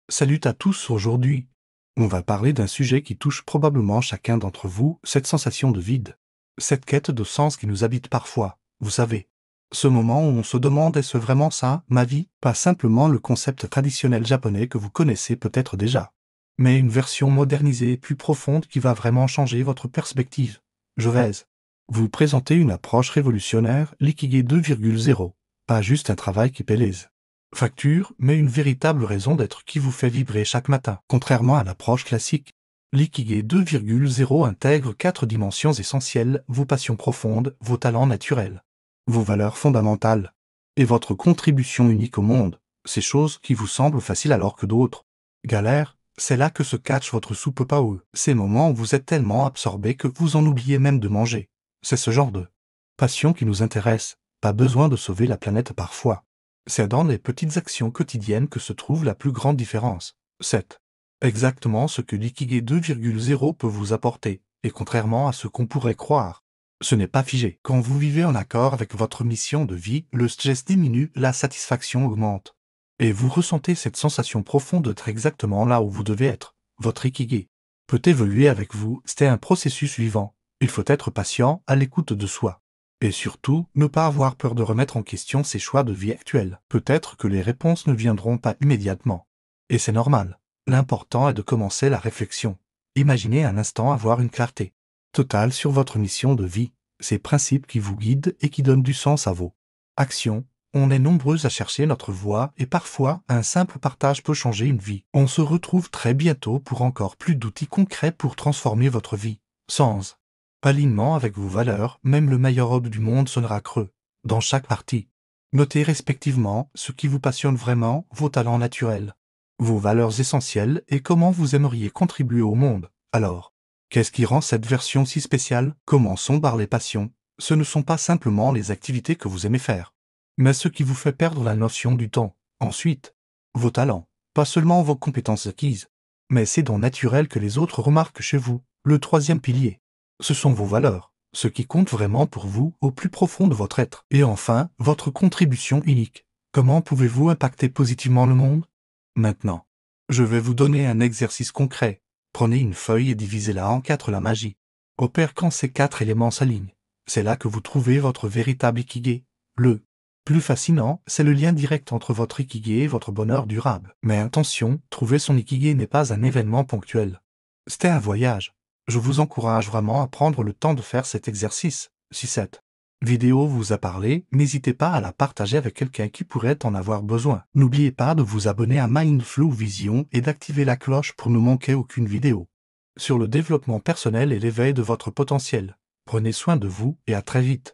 Salut à tous, aujourd'hui, on va parler d'un sujet qui touche probablement chacun d'entre vous, cette sensation de vide. Cette quête de sens qui nous habite parfois, vous savez. Ce moment où on se demande est-ce vraiment ça, ma vie, pas simplement le concept traditionnel japonais que vous connaissez peut-être déjà, mais une version modernisée et plus profonde qui va vraiment changer votre perspective. Je vais vous présenter une approche révolutionnaire, l'Ikigai 2.0, pas juste un travail qui paie les facture, mais une véritable raison d'être qui vous fait vibrer chaque matin. Contrairement à l'approche classique, l'Ikigai 2.0 intègre 4 dimensions essentielles, vos passions profondes, vos talents naturels, vos valeurs fondamentales, et votre contribution unique au monde, ces choses qui vous semblent faciles alors que d'autres galèrent. C'est là que se cache votre soupe power, ces moments où vous êtes tellement absorbé que vous en oubliez même de manger. C'est ce genre de passion qui nous intéresse, pas besoin de sauver la planète parfois. C'est dans les petites actions quotidiennes que se trouve la plus grande différence. 7. Exactement ce que l'Ikigai 2.0 peut vous apporter, et contrairement à ce qu'on pourrait croire, ce n'est pas figé. Quand vous vivez en accord avec votre mission de vie, le stress diminue, la satisfaction augmente. Et vous ressentez cette sensation profonde d'être exactement là où vous devez être. Votre Ikigai peut évoluer avec vous, c'est un processus vivant. Il faut être patient, à l'écoute de soi. Et surtout, ne pas avoir peur de remettre en question ses choix de vie actuels. Peut-être que les réponses ne viendront pas immédiatement. Et c'est normal. L'important est de commencer la réflexion. Imaginez un instant avoir une clarté totale sur votre mission de vie, ces principes qui vous guident et qui donnent du sens à vos actions. On est nombreux à chercher notre voie et parfois, un simple partage peut changer une vie. On se retrouve très bientôt pour encore plus d'outils concrets pour transformer votre vie. Sans alignement avec vos valeurs, même le meilleur homme du monde sonnera creux. Dans chaque partie, notez respectivement ce qui vous passionne vraiment, vos talents naturels, vos valeurs essentielles et comment vous aimeriez contribuer au monde. Alors, qu'est-ce qui rend cette version si spéciale? Commençons par les passions. Ce ne sont pas simplement les activités que vous aimez faire, mais ce qui vous fait perdre la notion du temps. Ensuite, vos talents, pas seulement vos compétences acquises, mais ces dons naturels que les autres remarquent chez vous. Le troisième pilier, ce sont vos valeurs, ce qui compte vraiment pour vous au plus profond de votre être. Et enfin, votre contribution unique. Comment pouvez-vous impacter positivement le monde? Maintenant, je vais vous donner un exercice concret. Prenez une feuille et divisez-la en 4. La magie opère quand ces 4 éléments s'alignent. C'est là que vous trouvez votre véritable Ikigai. Le plus fascinant, c'est le lien direct entre votre Ikigai et votre bonheur durable. Mais attention, trouver son Ikigai n'est pas un événement ponctuel. C'est un voyage. Je vous encourage vraiment à prendre le temps de faire cet exercice. Si cette vidéo vous a parlé, n'hésitez pas à la partager avec quelqu'un qui pourrait en avoir besoin. N'oubliez pas de vous abonner à Mindflow Vision et d'activer la cloche pour ne manquer aucune vidéo sur le développement personnel et l'éveil de votre potentiel. Prenez soin de vous et à très vite.